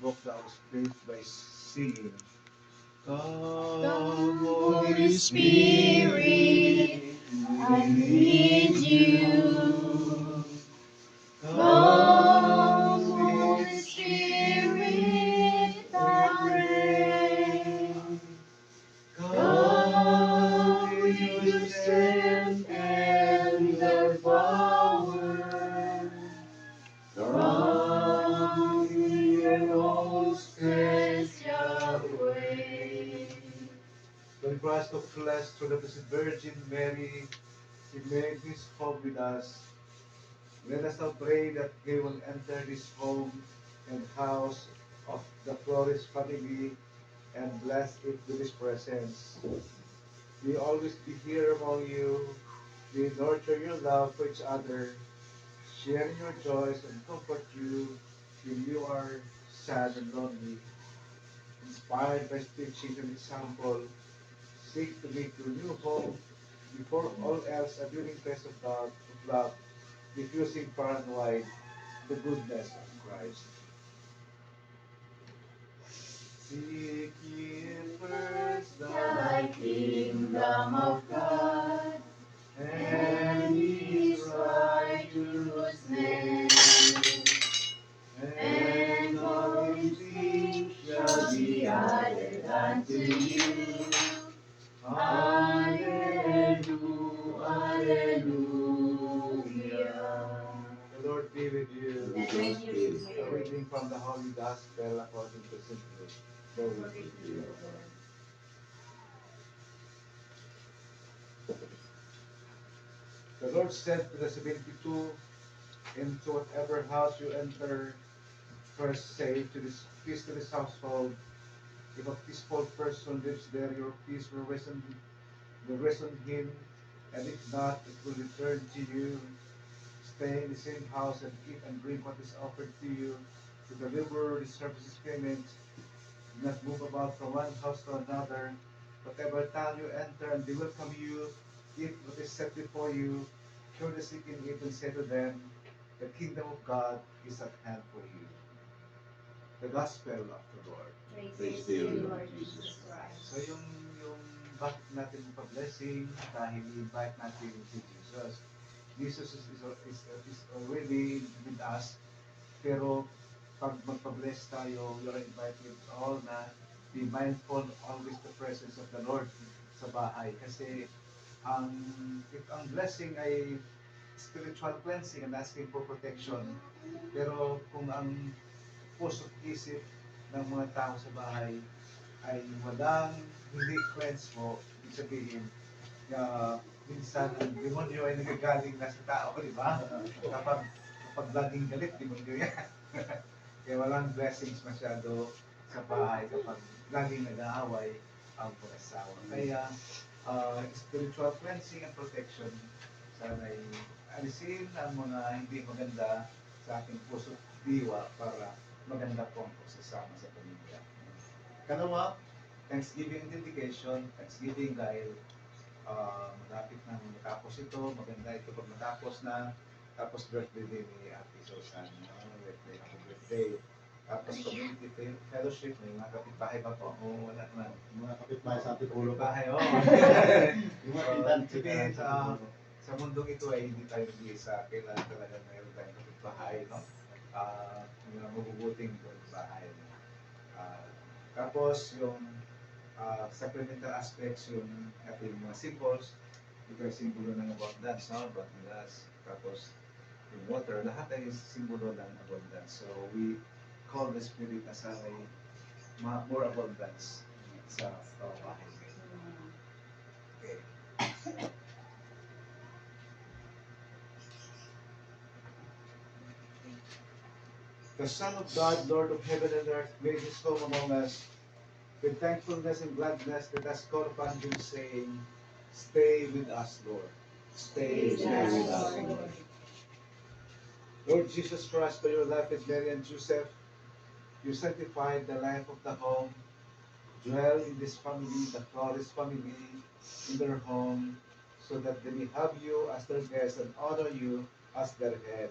invoke the Holy Spirit by singing. Come, Holy Spirit, I need you. Come, Holy Spirit, I pray. Come with your strength and your power. Come in your own special way. When Christ took flesh through the Blessed Virgin Mary, He made His home with us. Let us now pray that He will enter this home and house of the Flores family and bless it with His presence. May always be here among you. May nurture your love for each other, sharing your joys and comfort you when you are sad and lonely. Inspired by His teaching and example, seek to make your new home before all else a dwelling place of God, of love, diffusing far and wide the goodness of Christ. Seek ye first Thy kingdom of God and His righteousness, and all these things shall be added unto you. Alleluia, Alleluia. The Lord be with you. And with your A spirit. reading from the Holy Gospel according to St. Luke. Glory to you, Lord. The Lord said to the 72, into whatever house you enter, first say to this peace to this household. If a peaceful person lives there, your peace will rest on him, and if not, it will return to you. Stay in the same house and eat and drink what is offered to you. To the laborer deserves his payment. Do not move about from one house to another. Whatever town you enter, and they welcome you, eat what is set before you. Surely seek and eat and say to them, the kingdom of God is at hand for you. The Gospel of the Lord. Praise to you, Lord Jesus Christ. So yung bakit natin pa-blessing dahil invite natin si Jesus. Jesus is already with us, pero pag magpa-bless tayo, we are invited all na be mindful always the presence of the Lord sa bahay. Kasi ang blessing ay spiritual cleansing and asking for protection. Pero kung ang puso't isip ng mga tao sa bahay ay walang hindi cleanse mo, ibig sabihin, minsan ang demonyo ay nagagaling na sa tao, di ba? Kapag laging galit, demonyo yan. Kaya walang blessings masyado sa bahay kapag laging nag-aaway ang mag-asawa. Kaya spiritual cleansing and protection, sana'y alisin ang mga hindi maganda sa ating puso at diwa para maganda po ang pagsasama sa pamilya. Kalawa, Thanksgiving and dedication. Thanksgiving dahil malapit na matapos ito, maganda ito pag matapos na, tapos birthday din ni Ate Susan, birthday, happy birthday. Tapos community fellowship, may mga kapitbahay ba po? O wala naman. Mga kapitbahay sa ating ulo. Kapitbahay, oo. Yung mga pintan, Sabihin, sa mundong ito ay hindi tayo nag-iisa. Kailangan talaga mayroon tayong kapitbahay, no? Yung mabubuting kapitbahay. Tapos yung sacramental aspects, yung ating mga symbols, ito ay simbolo ng abundance, no? Abundance. Tapos yung water, lahat ay simbolo ng abundance. So we call the Spirit na sana ay more abundance sa pamahay. Okay. The Son of God, Lord of heaven and earth, made his home among us. With thankfulness and gladness, let us call upon him, saying, stay with us, Lord. Stay with us, Lord. Lord Jesus Christ, by your life with Mary and Joseph, you sanctified the life of the home. Dwell in this family, the Flores family, in their home, so that they may have you as their guest and honor you as their head.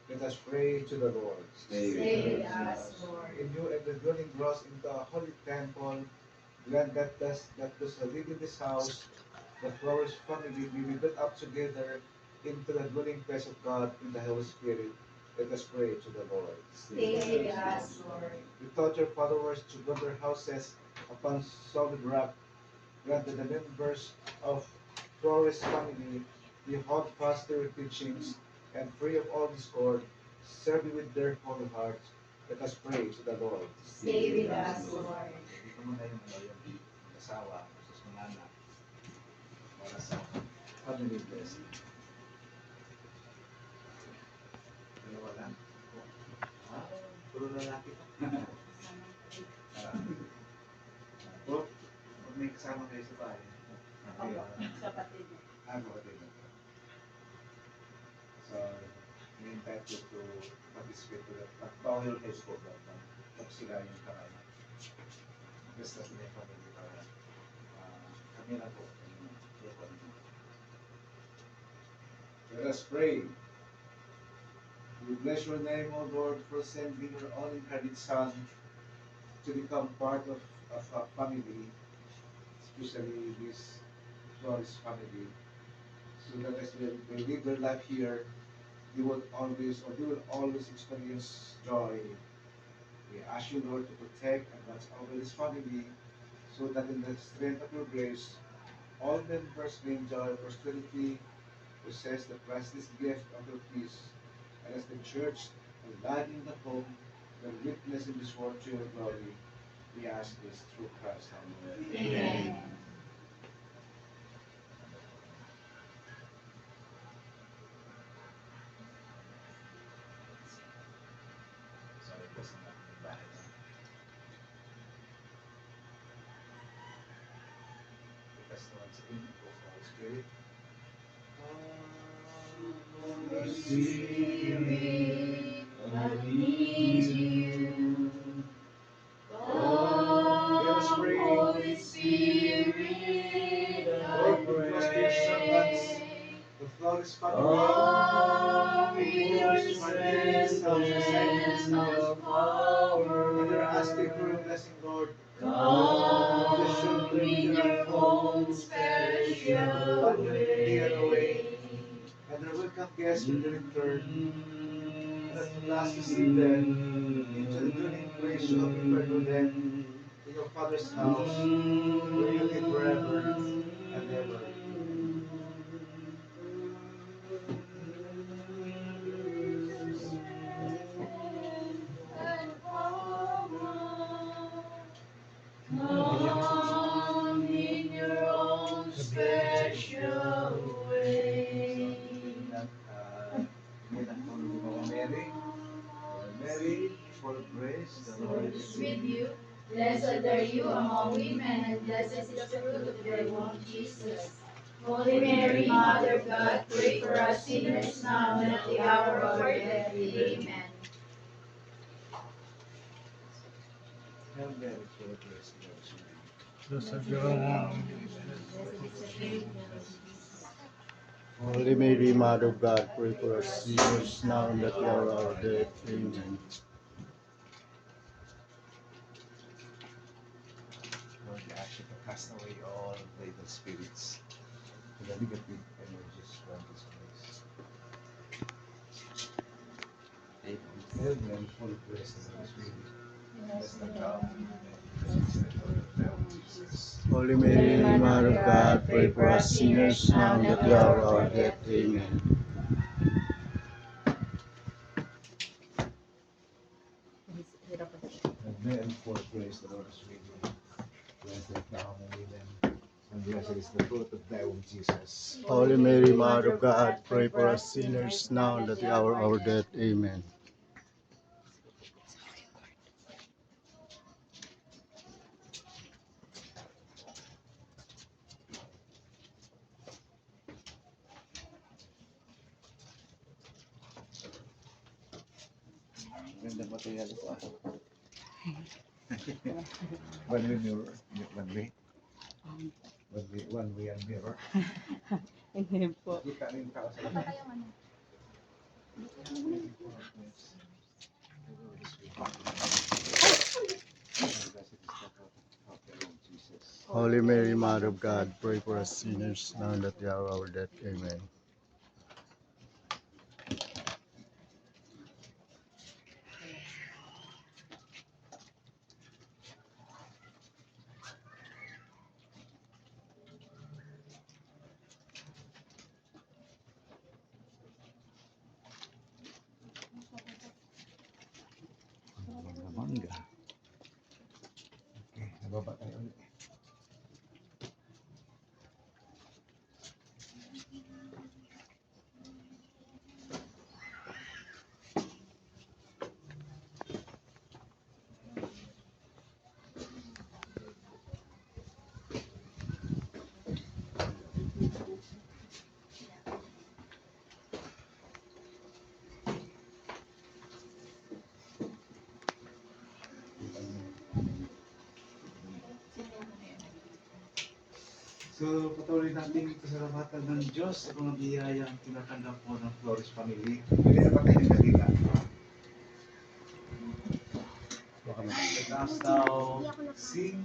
Let us pray to the Lord. Stay Stay with us, Lord. In you and the dwelling grows into a holy temple, grant that those who live in this house, the Flowers family, we be built up together into the dwelling place of God in the Holy Spirit. Let us pray to the Lord. Stay with us, Lord. You taught your followers to build their houses upon solid rock. Grant that the members of Flores family be hold fast to your teachings and free of all discord, serve you with their whole heart. Let us pray to the Lord. Stay with us, Lord. Dito mo na yung asawa, versus mga anak, para sa family blessing. Dalawa lang. Ah, puro lalaki pa. Oh, may kasama kayo sa bahay. Okay, Kapatid. kapatid. So, we invite you to participate to that. Pag-bawal kayo sa program, pag sila yung karama. Basta sila yung family para kami na po. Let us pray. We bless your name, O Lord, for sending your only incarnate Son to become part of a family, especially this Flores family, so that as they live their life here, they will always experience joy. We ask you, Lord, to protect and watch over this family, so that in the strength of your grace, all members may enjoy prosperity, possess the priceless gift of your peace, and as the church, alive in the home, will witness in this world to your glory. We ask this through Christ our Lord. Amen. Sorry po sa mga bahay. Because once again, go for Holy Spirit. Holy Spirit, I need you. Let us pray. Holy Spirit, I Lord, we bless your servants, pray. the Flores family. Come with your Whose family is strength and your power. And they're asking for your blessing, Lord. Come in your own special way. And their welcome guests will return. And at last receive them into the dwelling place you have prepared for them in your Father's house, where you live forever and ever. Come in your own special way. Mary, Mary, full of grace, the Lord is With you, blessed are you among women, and blessed is the fruit of your womb, Jesus. Holy Mary, Mother of God, pray for us sinners now and at the hour of our death. Amen. Hail Mary, full of grace, the Lord is with you. Holy Mary, Mother of God, pray for us sinners now and at the hour of our death. Amen. Lord, we ask you to cast away all the evil spirits and the negative energies from this place. Hail Mary, full of grace, the Lord is with you. Blessed art thou among women, blessed is the fruit of thy womb, Jesus. Holy Mary, Mother of God, pray for us sinners now and at the hour of our death. Amen. And Mary, full of grace, the Lord is with you. Blessed art thou among women, and blessed is the fruit of thy womb, Jesus. Holy Mary, Mother of God, pray for us sinners now and at the hour of our death. Amen. Ganda material ito ah. One way mirror. One way. One way ang mirror. Hindi po. Kita na yung tao sa labas. Holy Mary, Mother of God, pray for us sinners now and at the hour of our death. Amen. Mangga. Okay, nababa tayo ulit. So, patuloy natin pasalamatan ng Diyos sa mga biyayang tinatanggap mo ng Flores Family. Pwede na ba tayo ng dakika? Let us now sing.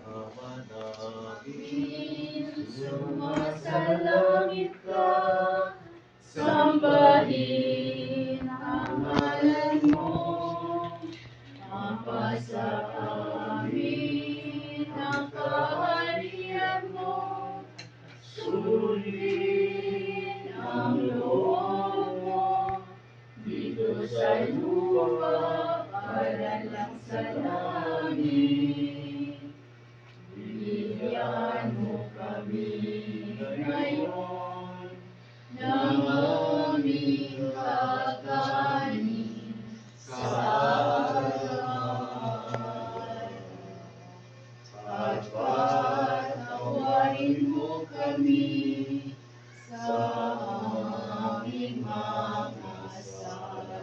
Manalangin, Sumasalangit ka, sambahin ang ngalan mo. Mapasa amin ang kaharian mo. Sundin ang loob mo dito sa lupa para lang sa langit. Bigyan mo kami ngayon ng aming kakanin sa araw-araw. At patawarin mo kami sa aming mga sala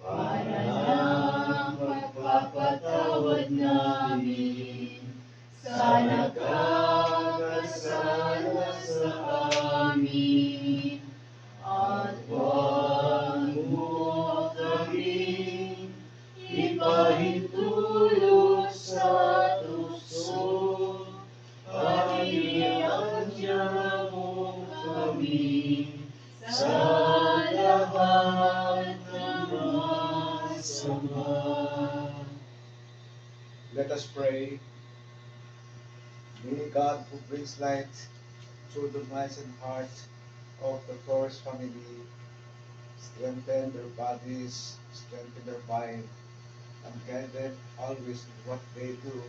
para ng pagpapatawad namin sa nagkakasala sa amin. At huwag mo kami ipahintulot sa tukso, at iadya mo kami sa lahat ng masama. let us pray. May God who brings light through the minds and hearts of the Flores family strengthen their bodies, strengthen their mind, and guide them always in what they do,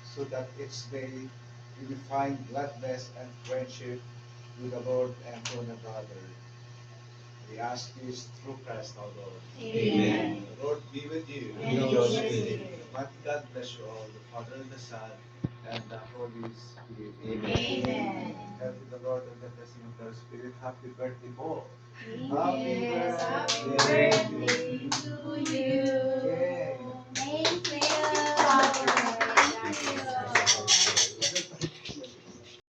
so that each day we will find gladness and friendship with the Lord and one another. We ask this through Christ our Lord. Amen. The Lord be with you. And with your spirit. Mighty God bless you all, the Father and the Son and the Holy Spirit. Amen. Help with the Lord and the blessing of the Spirit. Happy birthday, Paul. Yes, happy